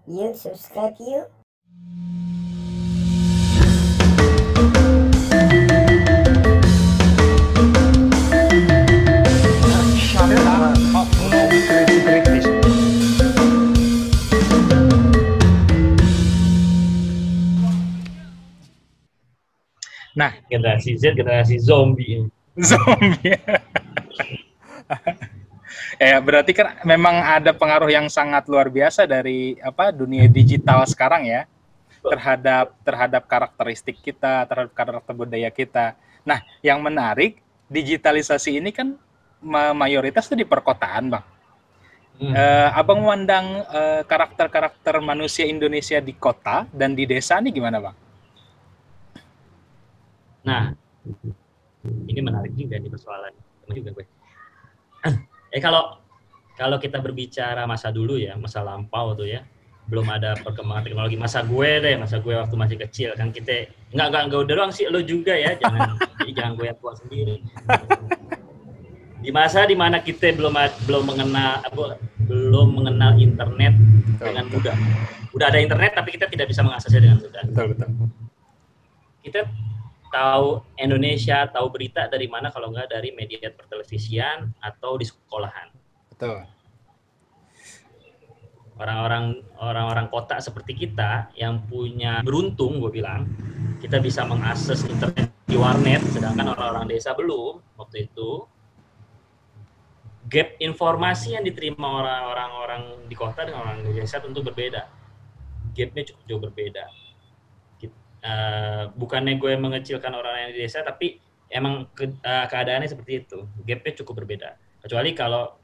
Yuk, subscribe yuk. Nah, generasi Z, generasi zombie. Zombie. Ya, berarti kan memang ada pengaruh yang sangat luar biasa dari dunia digital sekarang ya terhadap karakteristik kita, terhadap karakter budaya kita. Nah, yang menarik, digitalisasi ini kan mayoritas itu di perkotaan, Bang. Abang memandang karakter-karakter manusia Indonesia di kota dan di desa ini gimana, Bang? Nah, ini menarik juga nih persoalan. Juga gue. Kalau kita berbicara masa dulu ya, masa lampau tuh ya, belum ada perkembangan teknologi. Masa gue waktu masih kecil kan kita nggak udah doang sih, lo juga ya, jangan gue yang tua sendiri. Di masa dimana kita belum mengenal internet dengan mudah. Udah ada internet tapi kita tidak bisa mengaksesnya dengan mudah. Betul. Kita tahu Indonesia, tahu berita dari mana kalau nggak dari media pertelevisian atau di sekolahan. Betul. Orang-orang kota seperti kita yang punya beruntung, gue bilang, kita bisa mengakses internet di warnet, sedangkan orang-orang desa belum waktu itu. Gap informasi yang diterima orang-orang di kota dengan orang di desa tentu berbeda. Gapnya cukup jauh berbeda. Bukannya gue mengecilkan orang yang di desa, tapi emang keadaannya seperti itu. Gapnya cukup berbeda. Kecuali kalau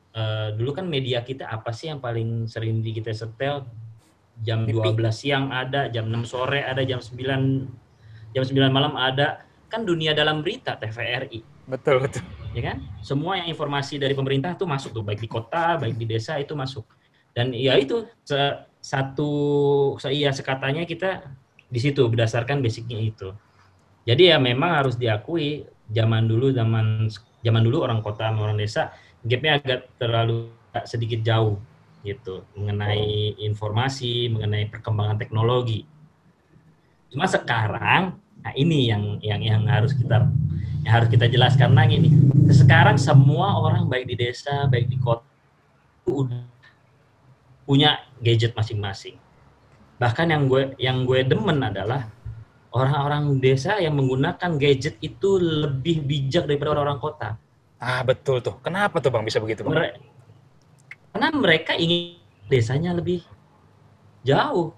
dulu kan media kita apa sih yang paling sering kita setel? Jam 12 siang ada, jam 6 sore ada, jam 9 malam ada. Kan dunia dalam berita, TVRI. Betul. Ya kan? Semua yang informasi dari pemerintah itu masuk tuh, baik di kota, baik di desa itu masuk. Dan ya itu sekatanya kita di situ berdasarkan basicnya itu. Jadi ya memang harus diakui zaman dulu orang kota sama orang desa gapnya agak terlalu sedikit jauh gitu mengenai informasi, mengenai perkembangan teknologi. Cuma sekarang, nah ini yang harus kita jelaskan lagi nih. Sekarang semua orang baik di desa, baik di kota udah punya gadget masing-masing. Bahkan yang gue demen adalah orang-orang desa yang menggunakan gadget itu lebih bijak daripada orang-orang kota. Betul tuh. Kenapa tuh Bang bisa begitu, Bang? Karena mereka ingin desanya lebih jauh.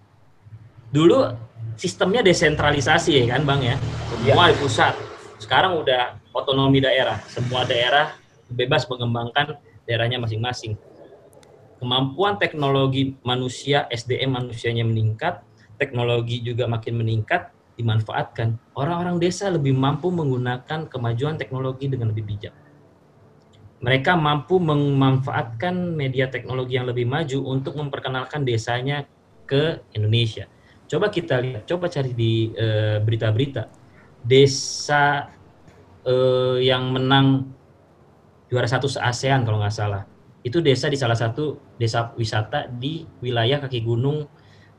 Dulu sistemnya desentralisasi ya kan Bang ya. Semua di pusat. Sekarang udah otonomi daerah. Semua daerah bebas mengembangkan daerahnya masing-masing. Kemampuan teknologi manusia, SDM manusianya meningkat, teknologi juga makin meningkat, dimanfaatkan. Orang-orang desa lebih mampu menggunakan kemajuan teknologi dengan lebih bijak. Mereka mampu memanfaatkan media teknologi yang lebih maju untuk memperkenalkan desanya ke Indonesia. Coba kita lihat, coba cari di berita-berita. Desa yang menang juara 1 se-ASEAN kalau nggak salah. Itu desa di salah satu desa wisata di wilayah kaki gunung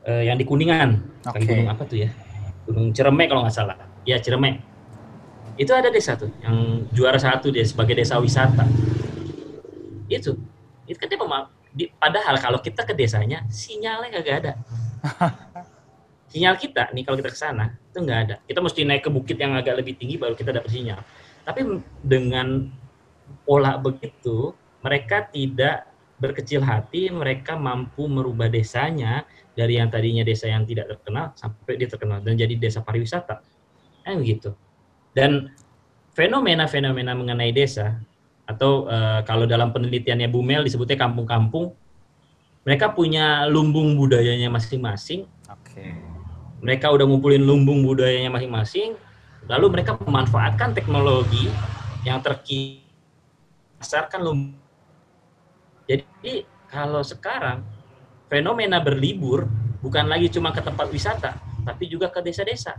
yang di Kuningan. Kaki gunung apa tuh ya? Gunung Ciremai kalau nggak salah. Ya, Ciremai. Itu ada desa tuh yang juara 1 dia sebagai desa wisata. Itu kan dia padahal kalau kita ke desanya sinyalnya kagak ada. Sinyal kita nih kalau kita ke sana itu nggak ada. Kita mesti naik ke bukit yang agak lebih tinggi baru kita dapat sinyal. Tapi dengan pola begitu mereka tidak berkecil hati, mereka mampu merubah desanya dari yang tadinya desa yang tidak terkenal sampai dia terkenal dan jadi desa pariwisata. Begitu. Dan fenomena-fenomena mengenai desa atau kalau dalam penelitiannya Bu Mel disebutnya kampung-kampung, mereka punya lumbung budayanya masing-masing. Mereka udah ngumpulin lumbung budayanya masing-masing, lalu mereka memanfaatkan teknologi yang terkini berdasarkan lumbung. Jadi kalau sekarang fenomena berlibur bukan lagi cuma ke tempat wisata, tapi juga ke desa-desa.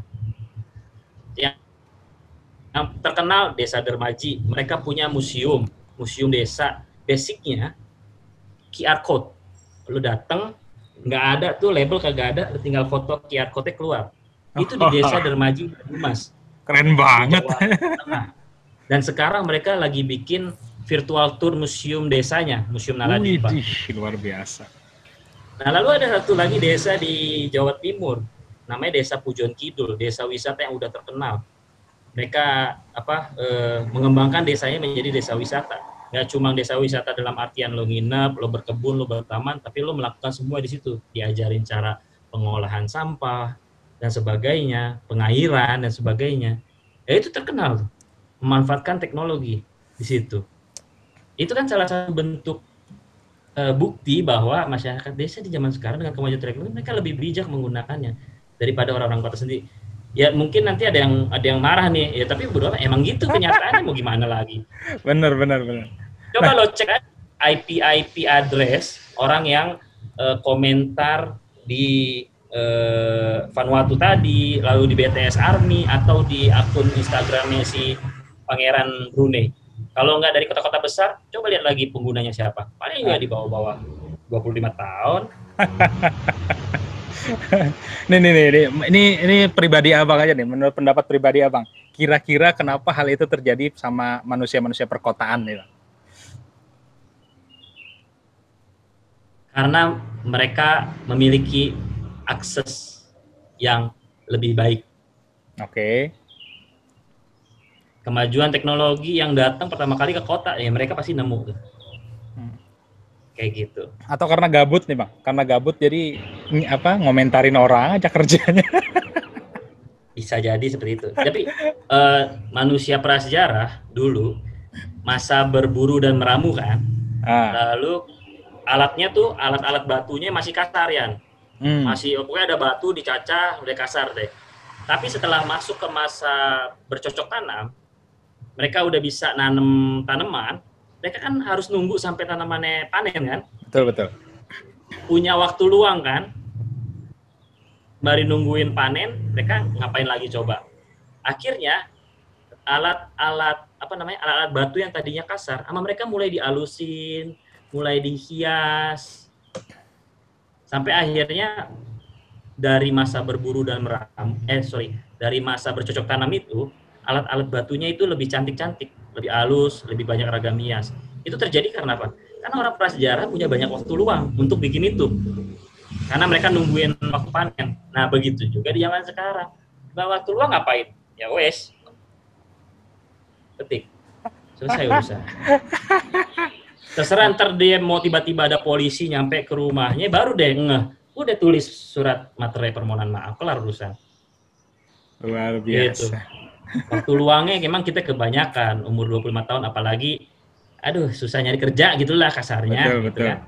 Yang terkenal Desa Dermaji, mereka punya museum desa. Basicnya QR code. Lu datang, nggak ada tuh label, kagak ada, tinggal foto QR code keluar. Itu di desa Dermaji Mas. Keren banget. Jawa Tengah. Dan sekarang mereka lagi bikin virtual tour museum desanya, Museum Naladipa. Luar biasa. Nah, lalu ada satu lagi desa di Jawa Timur, namanya Desa Pujon Kidul, desa wisata yang udah terkenal. Mereka mengembangkan desanya menjadi desa wisata. Nggak cuma desa wisata dalam artian lo nginep, lo berkebun, lo bertaman, tapi lo melakukan semua di situ. Diajarin cara pengolahan sampah dan sebagainya, pengairan dan sebagainya. Ya itu terkenal tuh. Memanfaatkan teknologi di situ. Itu kan salah satu bentuk bukti bahwa masyarakat desa di zaman sekarang dengan kemajuan teknologi mereka lebih bijak menggunakannya daripada orang-orang kota sendiri. Ya mungkin nanti ada yang marah nih, ya tapi berdua emang gitu kenyataannya, mau gimana lagi. Bener. Coba lo cek IP address orang yang komentar di Vanuatu tadi, lalu di BTS Army atau di akun Instagramnya si Pangeran Brunei. Kalau nggak dari kota-kota besar, coba lihat lagi penggunanya siapa. Paling nggak di bawah-bawah 25 tahun. Ini pribadi abang aja nih, menurut pendapat pribadi abang. Kira-kira kenapa hal itu terjadi sama manusia-manusia perkotaan nih, Bang? Karena mereka memiliki akses yang lebih baik. Oke. Kemajuan teknologi yang datang pertama kali ke kota, ya mereka pasti nemu. Kayak gitu. Atau karena gabut nih Bang? Karena gabut jadi ngomentarin orang aja kerjanya. Bisa jadi seperti itu. Tapi manusia prasejarah dulu masa berburu dan meramu kan. Lalu alatnya tuh alat-alat batunya masih kasar ya. Masih pokoknya ada batu dicacah udah kasar deh. Tapi setelah masuk ke masa bercocok tanam, mereka udah bisa nanam tanaman, mereka kan harus nunggu sampai tanamannya panen kan? Betul. Punya waktu luang kan? Baru nungguin panen, mereka ngapain lagi coba? Akhirnya alat-alat batu yang tadinya kasar, sama mereka mulai dialusin, mulai dihias, sampai akhirnya dari masa berburu dan dari masa bercocok tanam itu, alat-alat batunya itu lebih cantik-cantik, lebih halus, lebih banyak ragam hias. Itu terjadi karena apa? Karena orang prasejarah punya banyak waktu luang untuk bikin itu. Karena mereka nungguin waktu panen. Nah, begitu juga di zaman sekarang. Nah, waktu luang ngapain? Ya wes. Petik. Selesai urusan. Terserah ntar dia mau tiba-tiba ada polisi nyampe ke rumahnya, baru deh ngeh. Udah tulis surat materai permohonan maaf, kelar urusan. Luar biasa. Gitu. Waktu luangnya memang kita kebanyakan, umur 25 tahun apalagi, susah nyari kerja gitulah kasarnya. Betul. Gitu kan.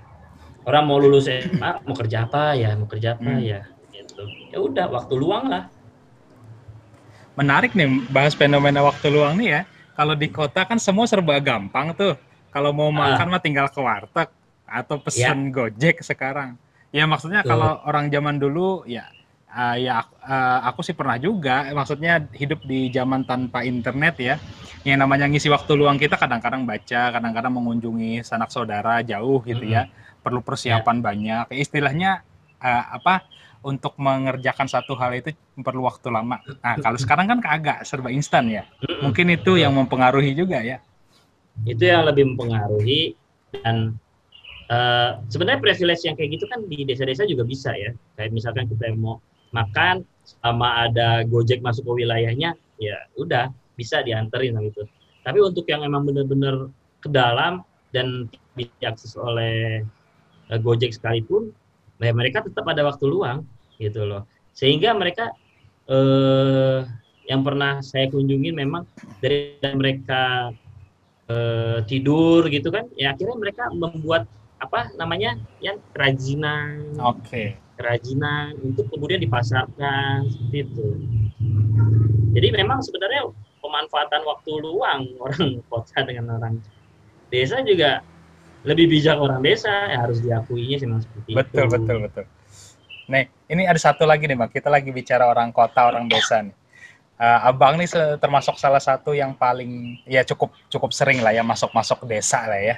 Orang mau lulus SMA, mau kerja apa ya, gitu. Ya udah, waktu luang lah. Menarik nih bahas fenomena waktu luang nih ya. Kalau di kota kan semua serba gampang tuh. Kalau mau makan mah tinggal ke warteg atau pesen Gojek sekarang. Ya maksudnya kalau orang zaman dulu aku sih pernah juga, maksudnya hidup di zaman tanpa internet ya. Yang namanya ngisi waktu luang kita kadang-kadang baca, kadang-kadang mengunjungi sanak saudara jauh gitu ya. Perlu persiapan banyak. Istilahnya untuk mengerjakan satu hal itu perlu waktu lama. Nah, kalau sekarang kan kagak serba instan ya. Mungkin itu yang mempengaruhi juga ya. Itu yang lebih mempengaruhi, dan sebenarnya privilege yang kayak gitu kan di desa-desa juga bisa ya. Kayak misalkan kita mau makan sama ada Gojek masuk ke wilayahnya, ya udah bisa dianterin gitu. Tapi untuk yang memang benar-benar ke dalam dan diakses oleh Gojek sekalipun, mereka tetap ada waktu luang gitu loh. Sehingga mereka yang pernah saya kunjungi memang dari mereka tidur gitu kan, ya akhirnya mereka membuat kerajinan. Kerajinan untuk kemudian dipasarkan seperti itu. Jadi memang sebenarnya pemanfaatan waktu luang orang kota dengan orang desa juga lebih bijak orang desa, ya harus diakuinya memang seperti itu. Betul. Nih, ini ada satu lagi nih Bang, kita lagi bicara orang kota, orang desa nih. Abang nih termasuk salah satu yang paling ya cukup sering lah ya masuk desa lah ya.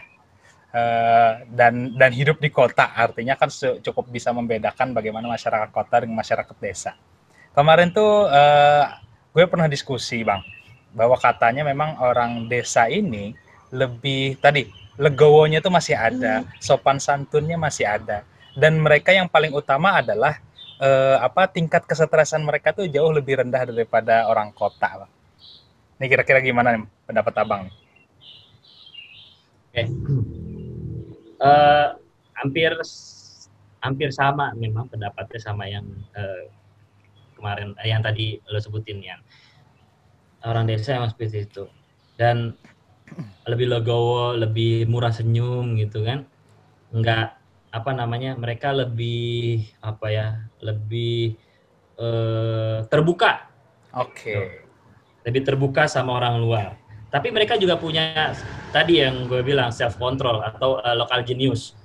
dan hidup di kota, artinya kan cukup bisa membedakan bagaimana masyarakat kota dengan masyarakat desa. Kemarin tuh gue pernah diskusi Bang, bahwa katanya memang orang desa ini lebih tadi legowonya tuh masih ada, sopan santunnya masih ada, dan mereka yang paling utama adalah tingkat kesetresan mereka tuh jauh lebih rendah daripada orang kota, Bang. Ini kira-kira gimana nih pendapat Abang nih? Oke. Hampir sama memang pendapatnya sama yang kemarin yang tadi lo sebutin, yang orang desa yang seperti itu, dan lebih legowo, lebih murah senyum gitu kan, nggak mereka lebih lebih terbuka. Oke. Lebih terbuka sama orang luar. Tapi mereka juga punya tadi yang gue bilang self control atau local genius.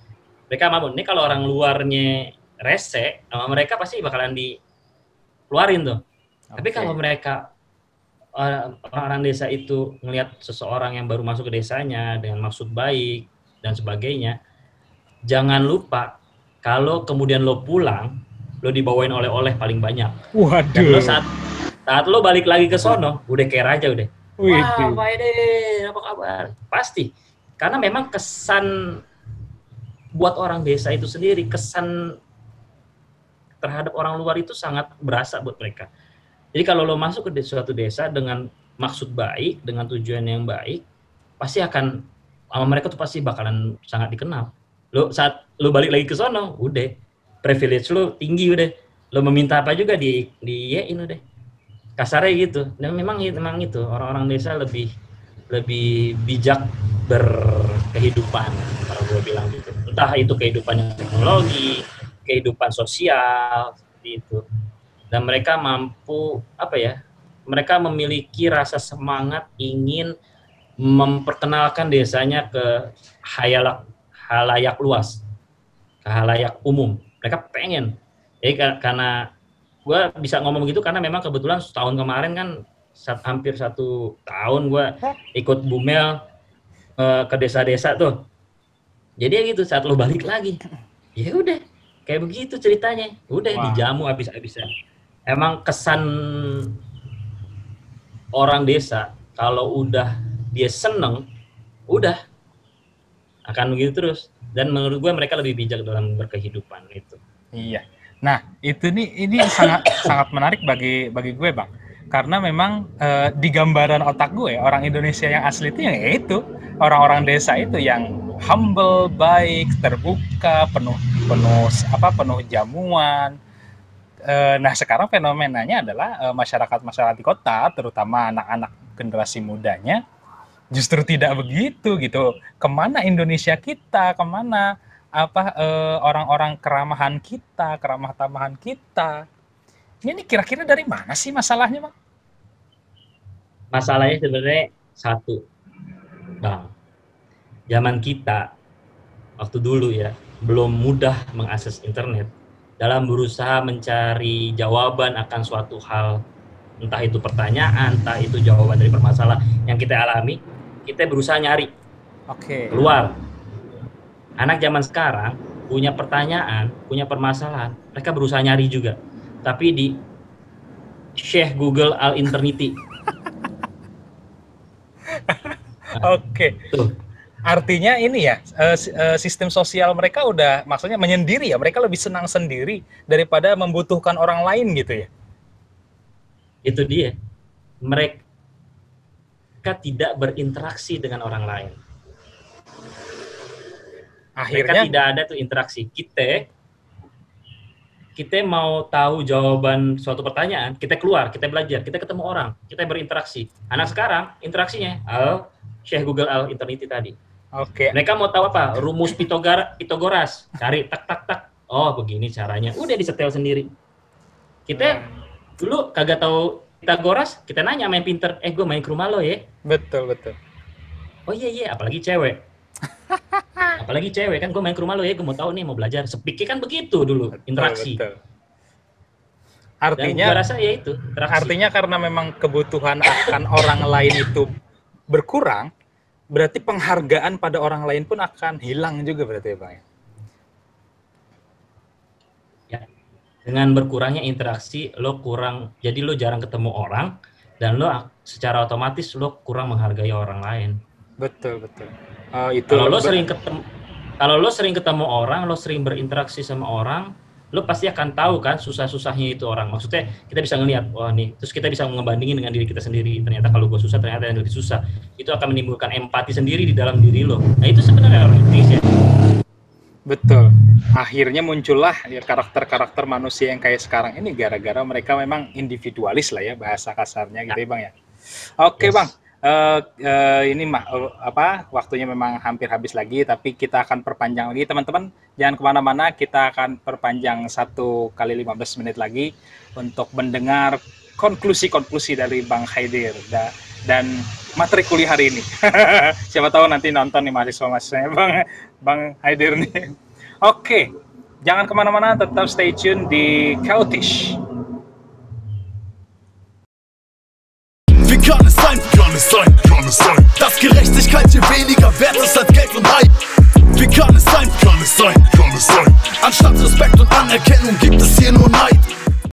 Mereka mampu. Ini kalau orang luarnya rese, sama mereka pasti bakalan dikeluarin tuh. Okay. Tapi kalau mereka orang desa itu ngelihat seseorang yang baru masuk ke desanya dengan maksud baik dan sebagainya, jangan lupa kalau kemudian lo pulang, lo dibawain oleh-oleh paling banyak. Waduh. Dan lo saat lo balik lagi ke sono, udah care aja udah. Wah, Pak Ede, apa kabar? Pasti. Karena memang kesan buat orang desa itu sendiri, kesan terhadap orang luar itu sangat berasa buat mereka. Jadi kalau lo masuk ke suatu desa dengan maksud baik, dengan tujuan yang baik, pasti akan sama mereka tuh pasti bakalan sangat dikenal. Lo saat lo balik lagi ke sono, udah privilege lo tinggi udah. Lo meminta apa juga diiyain udah. Kasarnya gitu. Dan memang itu orang-orang desa lebih bijak berkehidupan, kalau gue bilang gitu. Entah itu kehidupan teknologi, kehidupan sosial, seperti itu. Dan mereka mampu mereka memiliki rasa semangat ingin memperkenalkan desanya ke halayak luas, ke halayak umum. Mereka pengen. Jadi karena gue bisa ngomong gitu karena memang kebetulan setahun kemarin kan hampir 1 tahun gue ikut Bumel ke desa-desa tuh. Jadi ya gitu, saat lo balik lagi, ya udah kayak begitu ceritanya. Udah dijamu habis-habisan. Emang kesan orang desa kalau udah dia seneng, udah akan begitu terus. Dan menurut gue mereka lebih bijak dalam berkehidupan itu. Iya. Nah, ini sangat sangat menarik bagi gue, Bang. Karena memang di gambaran otak gue, orang Indonesia yang asli itu yang itu, orang-orang desa itu yang humble, baik, terbuka, penuh jamuan. Nah, sekarang fenomenanya adalah masyarakat di kota, terutama anak-anak generasi mudanya, justru tidak begitu gitu. Kemana Indonesia kita? Kemana orang-orang keramahan kita, keramah tamahan kita? Ini kira-kira dari mana sih masalahnya, Bang? Masalahnya sebenarnya satu, Bang. Zaman kita waktu dulu ya, belum mudah mengakses internet. Dalam berusaha mencari jawaban akan suatu hal, entah itu pertanyaan, entah itu jawaban dari permasalahan yang kita alami, kita berusaha nyari. Keluar. Anak zaman sekarang punya pertanyaan, punya permasalahan, mereka berusaha nyari juga. Tapi di Syekh Google al Internity. Tuh. Artinya ini ya, sistem sosial mereka udah maksudnya menyendiri ya, mereka lebih senang sendiri daripada membutuhkan orang lain gitu ya. Itu dia. Mereka tidak berinteraksi dengan orang lain. Akhirnya mereka tidak ada tuh interaksi. Kita mau tahu jawaban suatu pertanyaan, kita keluar, kita belajar, kita ketemu orang, kita berinteraksi. Anak sekarang interaksinya Syekh Google al Internity tadi. Mereka mau tahu apa? Rumus Pitagoras. Cari tak. Oh, begini caranya. Udah disetel sendiri. Kita dulu kagak tahu Pitagoras, kita nanya sama yang pinter, gue main ke rumah lo ya. Betul. Oh iya, apalagi cewek. Apalagi cewek kan, gue main ke rumah lo ya, gue mau tahu nih, mau belajar. Sepiknya kan begitu dulu, interaksi. Betul. Artinya, gue rasa ya itu, interaksi. Artinya karena memang kebutuhan akan orang lain itu berkurang, berarti penghargaan pada orang lain pun akan hilang juga berarti ya Bang ya? Ya, dengan berkurangnya interaksi, lo kurang, jadi lo jarang ketemu orang, dan lo secara otomatis lo kurang menghargai orang lain. Betul. Kalau lo sering ketemu orang, lo sering berinteraksi sama orang, lo pasti akan tahu kan susah-susahnya itu orang. Maksudnya kita bisa ngelihat, wah nih, terus kita bisa ngebandingin dengan diri kita sendiri. Ternyata kalau gue susah, ternyata yang lebih susah. Itu akan menimbulkan empati sendiri di dalam diri lo. Nah itu sebenarnya orang Indonesia. Betul. Akhirnya muncullah ya karakter-karakter manusia yang kayak sekarang ini gara-gara mereka memang individualis lah ya, bahasa kasarnya gitu ya Bang ya. Oke, yes. Bang. Ini waktunya memang hampir habis lagi, tapi kita akan perpanjang lagi teman-teman, jangan kemana-mana, kita akan perpanjang 1 kali 15 menit lagi untuk mendengar konklusi dari Bang Haidir dan materi kuliah hari ini. Siapa tahu nanti nonton nih mahasiswa-mahasiswanya Bang Haidir nih. Oke, jangan kemana-mana, tetap stay tune di Chaotisch. Kann es sein, dass Gerechtigkeit hier weniger wert ist als Geld und Hype? Wie kann es sein, anstatt Respekt und Anerkennung